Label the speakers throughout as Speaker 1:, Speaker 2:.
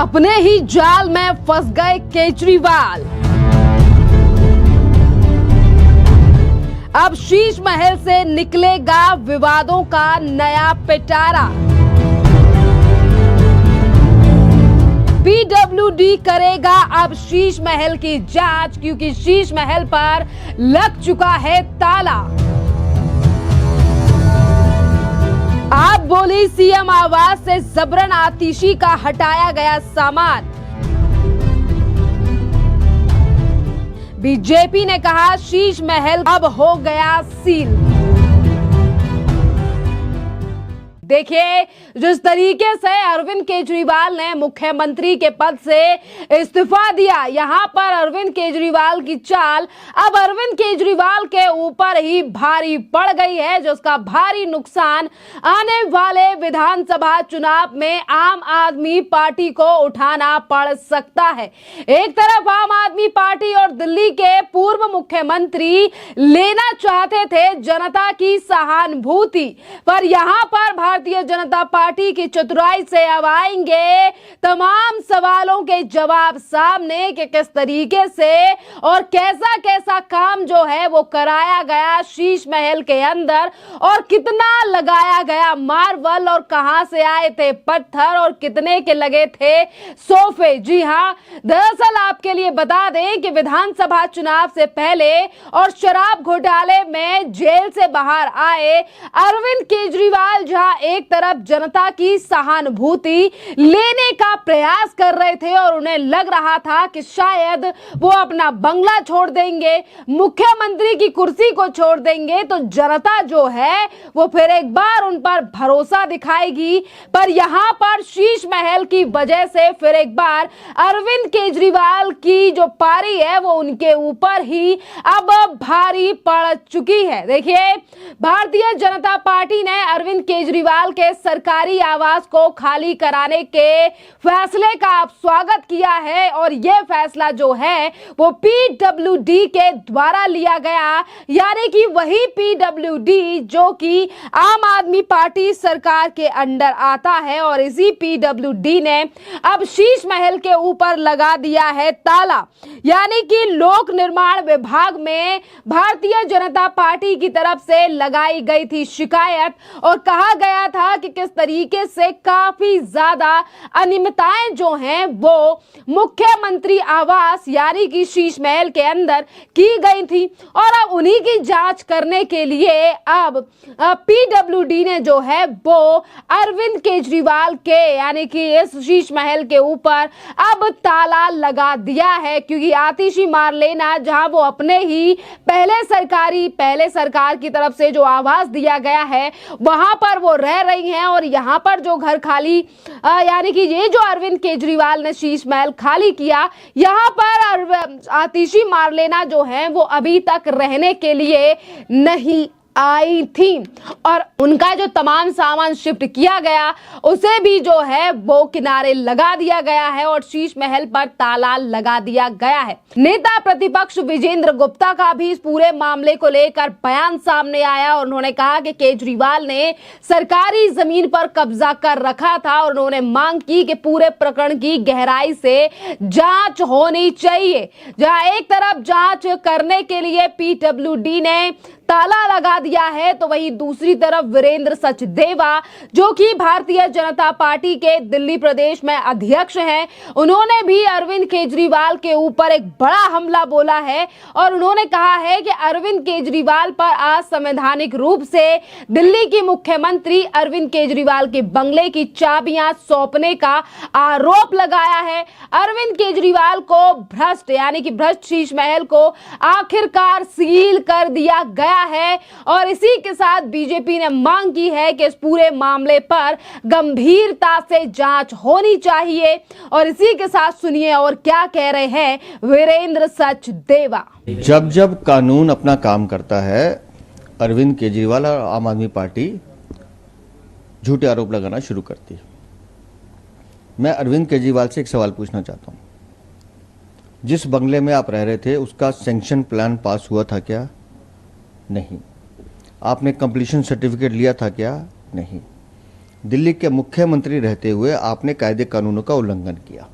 Speaker 1: अपने ही जाल में फंस गए केजरीवाल। अब शीश महल से निकलेगा विवादों का नया पिटारा। पीडब्ल्यूडी करेगा अब शीश महल की जांच, क्योंकि शीश महल पर लग चुका है ताला। आप बोली सीएम आवास से जबरन आतिशी का हटाया गया सामान। बीजेपी ने कहा शीश महल अब हो गया सील। देखिए, जिस तरीके से अरविंद केजरीवाल ने मुख्यमंत्री के पद से इस्तीफा दिया, यहां पर अरविंद केजरीवाल की चाल अब अरविंद केजरीवाल के ऊपर ही भारी पड़ गई है, जिसका भारी नुकसान आने वाले विधानसभा चुनाव में आम आदमी पार्टी को उठाना पड़ सकता है। एक तरफ आम आदमी पार्टी और दिल्ली के पूर्व मुख्यमंत्री लेना चाहते थे जनता की सहानुभूति, पर यहां पर भारतीय जनता पार्टी की चतुराई से अब आएंगे तमाम सवालों के जवाब सामने कि किस तरीके से और कैसा कैसा काम जो है वो कराया गया शीश महल के अंदर, और कितना लगाया गया मार्बल, और कहां से आए थे पत्थर, और कितने के लगे थे सोफे। जी हां, दरअसल आपके लिए बता दें कि विधानसभा चुनाव से पहले और शराब घोटाले में जेल से बाहर आए अरविंद केजरीवाल जहां एक तरफ जनता की सहानुभूति लेने का प्रयास कर रहे थे और उन्हें लग रहा था कि शायद वो अपना बंगला छोड़ देंगे, मुख्यमंत्री की कुर्सी को छोड़ देंगे, तो जनता जो है वो फिर एक बार उन पर भरोसा दिखाएगी। पर यहां पर शीश महल की वजह से फिर एक बार अरविंद केजरीवाल की जो पारी है वो उनके ऊपर ही अब भारी पड़ चुकी है। देखिए, भारतीय जनता पार्टी ने अरविंद केजरीवाल के सरकारी आवास को खाली कराने के फैसले का अब स्वागत किया है, और यह फैसला जो है वो पीडब्ल्यूडी के द्वारा लिया गया, यानी कि वही पीडब्ल्यूडी जो कि आम आदमी पार्टी सरकार के अंडर आता है, और इसी पीडब्ल्यूडी ने अब शीश महल के ऊपर लगा दिया है ताला। यानी कि लोक निर्माण विभाग में भारतीय जनता पार्टी की तरफ से लगाई गई थी शिकायत, और कहा गया था कि किस तरीके से काफी ज्यादा अनियमितताएं जो हैं वो मुख्यमंत्री आवास यानी कि शीश महल के अंदर की गई थी, और अब उन्हीं की जांच करने के लिए अब पीडब्ल्यूडी ने जो है वो अरविंद केजरीवाल के यानी कि इस शीश महल के ऊपर अब ताला लगा दिया है, क्योंकि आतिशी मारलेना जहां वो अपने ही पहले सरकार की तरफ से जो आवास दिया गया है वहां पर वो रह रही हैं, और यहां पर जो घर खाली यानी कि ये जो अरविंद केजरीवाल ने शीश महल खाली किया, यहां पर आतिशी मारलेना जो है वो अभी तक रहने के लिए नहीं आई थी, और उनका जो तमाम सामान शिफ्ट किया गया उसे भी जो है वो किनारे लगा दिया गया है, और शीश महल पर ताला लगा दिया गया है। नेता प्रतिपक्ष विजेंद्र गुप्ता का भी इस पूरे मामले को लेकर बयान सामने आया, और उन्होंने कहा कि केजरीवाल ने सरकारी जमीन पर कब्जा कर रखा था, और उन्होंने मांग की कि पूरे प्रकरण की गहराई से जांच होनी चाहिए। जहां एक तरफ जांच करने के लिए पीडब्ल्यूडी ने ताला लगा दिया है, तो वहीं दूसरी तरफ वीरेंद्र सचदेवा जो कि भारतीय जनता पार्टी के दिल्ली प्रदेश में अध्यक्ष हैं, उन्होंने भी अरविंद केजरीवाल के ऊपर एक बड़ा हमला बोला है, और उन्होंने कहा है कि अरविंद केजरीवाल पर असंवैधानिक रूप से दिल्ली की मुख्यमंत्री अरविंद केजरीवाल के बंगले की चाबियां सौंपने का आरोप लगाया है। अरविंद केजरीवाल को भ्रष्ट यानी कि भ्रष्ट शीश महल को आखिरकार सील कर दिया गया है, और इसी के साथ बीजेपी ने मांग की है कि इस पूरे मामले पर गंभीरता से जांच होनी चाहिए। और इसी के साथ सुनिए और क्या कह रहे हैं वीरेंद्र सचदेवा।
Speaker 2: जब जब कानून अपना काम करता है, अरविंद केजरीवाल और आम आदमी पार्टी झूठे आरोप लगाना शुरू करती है। मैं अरविंद केजरीवाल से एक सवाल पूछना चाहता हूं, जिस बंगले में आप रह रहे थे उसका सैंक्शन प्लान पास हुआ था क्या? नहीं। आपने कंप्लीशन सर्टिफिकेट लिया था क्या? नहीं। दिल्ली के मुख्यमंत्री रहते हुए आपने कायदे कानूनों का उल्लंघन किया।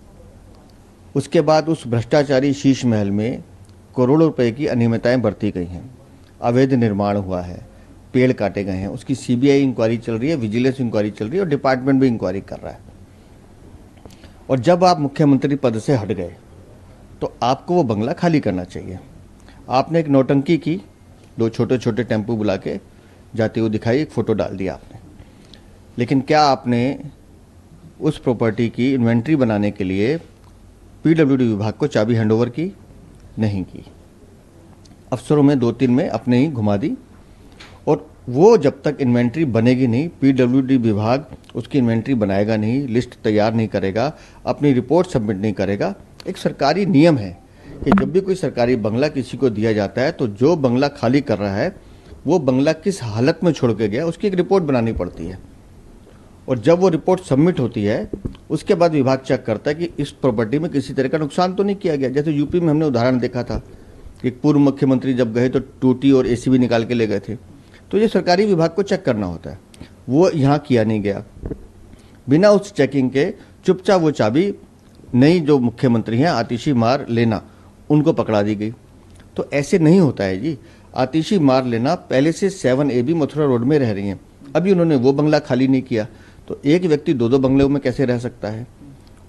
Speaker 2: उसके बाद उस भ्रष्टाचारी शीश महल में करोड़ों रुपए की अनियमितताएं बरती गई हैं, अवैध निर्माण हुआ है, पेड़ काटे गए हैं, उसकी सीबीआई इंक्वायरी चल रही है, विजिलेंस इंक्वायरी चल रही है और डिपार्टमेंट भी इंक्वायरी कर रहा है। और जब आप मुख्यमंत्री पद से हट गए तो आपको वो बंगला खाली करना चाहिए। आपने एक नौटंकी की, 2 छोटे छोटे टेम्पू बुला के जाते हुए दिखाई, एक फ़ोटो डाल दिया आपने। लेकिन क्या आपने उस प्रॉपर्टी की इन्वेंट्री बनाने के लिए पीडब्ल्यूडी विभाग को चाबी हैंडओवर की? नहीं की। अफसरों में 2-3 में अपने ही घुमा दी। और वो जब तक इन्वेंट्री बनेगी नहीं, पीडब्ल्यूडी विभाग उसकी इन्वेंट्री बनाएगा नहीं, लिस्ट तैयार नहीं करेगा, अपनी रिपोर्ट सबमिट नहीं करेगा। एक सरकारी नियम है कि जब भी कोई सरकारी बंगला किसी को दिया जाता है तो जो बंगला खाली कर रहा है वो बंगला किस हालत में छोड़ के गया उसकी एक रिपोर्ट बनानी पड़ती है। और जब वो रिपोर्ट सबमिट होती है उसके बाद विभाग चेक करता है कि इस प्रॉपर्टी में किसी तरह का नुकसान तो नहीं किया गया। जैसे यूपी में हमने उदाहरण देखा था, एक पूर्व मुख्यमंत्री जब गए तो टूटी और एसी भी निकाल के ले गए थे। तो ये सरकारी विभाग को चेक करना होता है, वो यहाँ किया नहीं गया। बिना उस चेकिंग के चुपचाप वो चाबी नई जो मुख्यमंत्री हैं आतिशी मार लेना, उनको पकड़ा दी गई। तो ऐसे नहीं होता है जी। आतिशी मार लेना पहले से 7AB मथुरा रोड में रह रही हैं, अभी उन्होंने वो बंगला खाली नहीं किया, तो एक व्यक्ति 2-2 बंगलों में कैसे रह सकता है?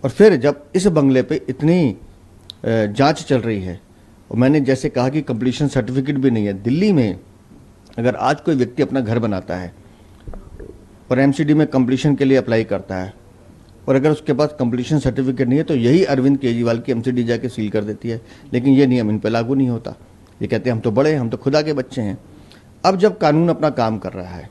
Speaker 2: और फिर जब इस बंगले पे इतनी जांच चल रही है, और मैंने जैसे कहा कि कंप्लीशन सर्टिफिकेट भी नहीं है। दिल्ली में अगर आज कोई व्यक्ति अपना घर बनाता है और एमसीडी में कंप्लीशन के लिए अप्लाई करता है और अगर उसके पास कंप्लीशन सर्टिफिकेट नहीं है तो यही अरविंद केजरीवाल की एमसीडी जाके सील कर देती है। लेकिन ये नियम इन पर लागू नहीं होता। ये कहते हैं हम तो बड़े हैं, हम तो खुदा के बच्चे हैं। अब जब कानून अपना काम कर रहा है,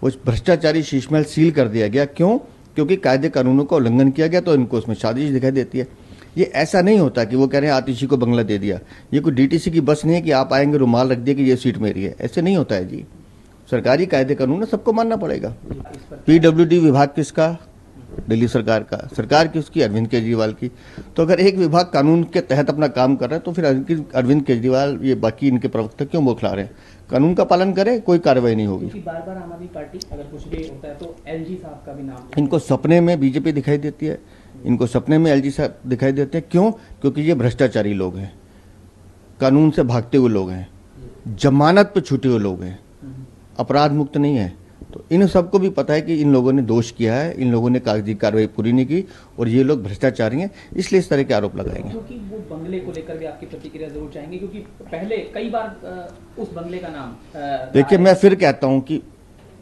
Speaker 2: उस भ्रष्टाचारी शीश महल सील कर दिया गया। क्यों? क्योंकि कायदे कानूनों का उल्लंघन किया गया, तो इनको उसमें साजिश दिखाई देती है। ये ऐसा नहीं होता कि वो कह रहे हैं आतिशी को बंगला दे दिया। ये कोई डीटीसी की बस नहीं है कि आप आएंगे रुमाल रख दिए कि ये सीट मेरी है। ऐसे नहीं होता है जी। सरकारी कायदे कानून सबको मानना पड़ेगा। पीडब्ल्यूडी विभाग किसका? दिल्ली सरकार का। सरकार किसकी? अरविंद केजरीवाल की। तो अगर एक विभाग कानून के तहत अपना काम कर रहा है तो फिर अरविंद केजरीवाल ये बाकी इनके प्रवक्ता क्यों बौखला रहे हैं? कानून का पालन करें, कोई कार्रवाई नहीं होगी।
Speaker 3: बार बार आम आदमी पार्टी अगर कुछ भी होता है तो एलजी साहब का भी नाम,
Speaker 2: इनको सपने में बीजेपी दिखाई देती है, इनको सपने में एलजी साहब दिखाई देते हैं। क्यों? क्योंकि ये भ्रष्टाचारी लोग हैं, कानून से भागते हुए लोग हैं, जमानत पे छूटे हुए लोग हैं, अपराध मुक्त नहीं है। तो इन सबको भी पता है कि इन लोगों ने दोष किया है, इन लोगों ने कागजी कार्रवाई पूरी नहीं की और ये लोग भ्रष्टाचारी हैं, इसलिए इस तरह के आरोप लगाएंगे।
Speaker 3: क्योंकि वो बंगले को लेकर भी आपकी प्रतिक्रिया जरूर चाहेंगे, क्योंकि पहले कई बार उस बंगले का नाम
Speaker 2: देखिए, मैं फिर कहता हूं कि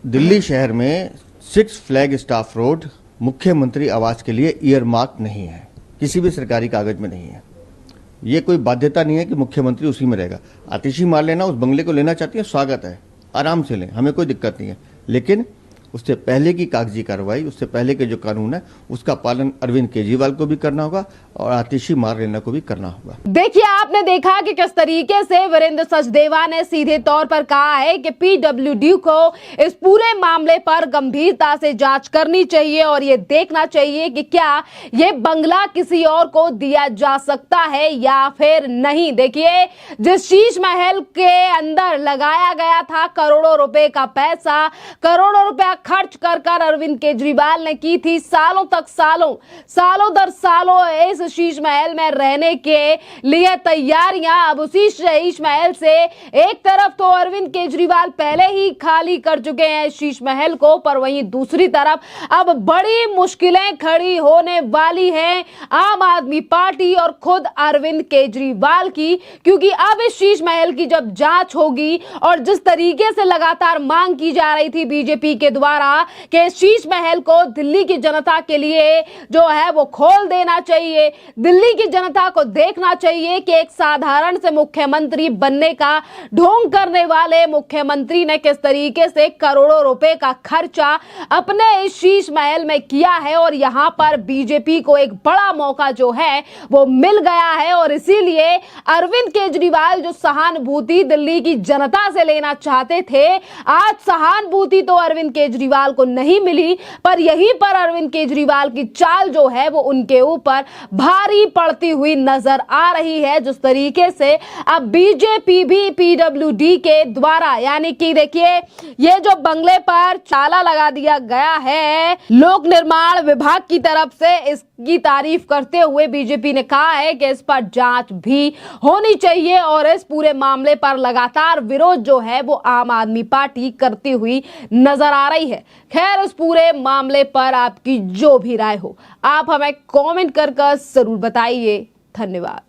Speaker 2: दिल्ली शहर में 6 फ्लैग स्टाफ रोड मुख्यमंत्री आवास के लिए ईयरमार्क नहीं है, किसी भी सरकारी कागज में नहीं है। ये कोई बाध्यता नहीं है कि मुख्यमंत्री उसी में रहेगा। आतिशी मार लेना, उस बंगले को लेना चाहती है, स्वागत है, आराम से लें, हमें कोई दिक्कत नहीं है। लेकिन उससे पहले की कागजी कार्रवाई, उससे पहले के जो कानून है उसका पालन अरविंद केजरीवाल को भी करना होगा और आतिशी मार लेना को भी करना होगा।
Speaker 1: देखिए, आपने देखा कि किस तरीके से वीरेंद्र सचदेवा ने सीधे तौर पर कहा है कि पीडब्ल्यूडी को इस पूरे मामले पर गंभीरता से जांच करनी चाहिए और ये देखना चाहिए कि क्या ये बंगला किसी और को दिया जा सकता है या फिर नहीं। देखिए, जिस शीश महल के अंदर लगाया गया था करोड़ों रुपए का पैसा, करोड़ों रुपया खर्च कर अरविंद केजरीवाल ने की थी, सालों तक सालों दर सालों इस शीश महल में रहने के लिए तैयारियां। अब उसी शीश महल से एक तरफ तो अरविंद केजरीवाल पहले ही खाली कर चुके हैं शीश महल को, पर वहीं दूसरी तरफ अब बड़ी मुश्किलें खड़ी होने वाली हैं आम आदमी पार्टी और खुद अरविंद केजरीवाल की, क्योंकि अब इस शीश महल की जब जांच होगी और जिस तरीके से लगातार मांग की जा रही थी बीजेपी के द्वारा कि शीश महल को दिल्ली की जनता के लिए जो है वो खोल देना चाहिए, दिल्ली की जनता को देखना चाहिए कि एक साधारण से मुख्यमंत्री बनने का ढोंग करने वाले मुख्यमंत्री ने किस तरीके से करोड़ों रुपए का खर्चा अपने इस शीश महल में किया है। और यहां पर बीजेपी को एक बड़ा मौका जो है वो मिल गया है और इसीलिए अरविंद केजरीवाल जो सहानुभूति दिल्ली की जनता से लेना चाहते थे, आज सहानुभूति तो अरविंद केजरीवाल केजरीवाल को नहीं मिली, पर यहीं पर अरविंद केजरीवाल की चाल जो है वो उनके ऊपर भारी पड़ती हुई नजर आ रही है। जिस तरीके से अब बीजेपी भी पीडब्ल्यूडी के द्वारा, यानी कि देखिए ये जो बंगले पर ताला लगा दिया गया है, लोक निर्माण विभाग की तरफ से इसकी तारीफ करते हुए बीजेपी ने कहा है कि इस पर जांच भी होनी चाहिए और इस पूरे मामले पर लगातार विरोध जो है वो आम आदमी पार्टी करती हुई नजर आ रही है। खैर, इस पूरे मामले पर आपकी जो भी राय हो, आप हमें कमेंट कर जरूर बताइए। धन्यवाद।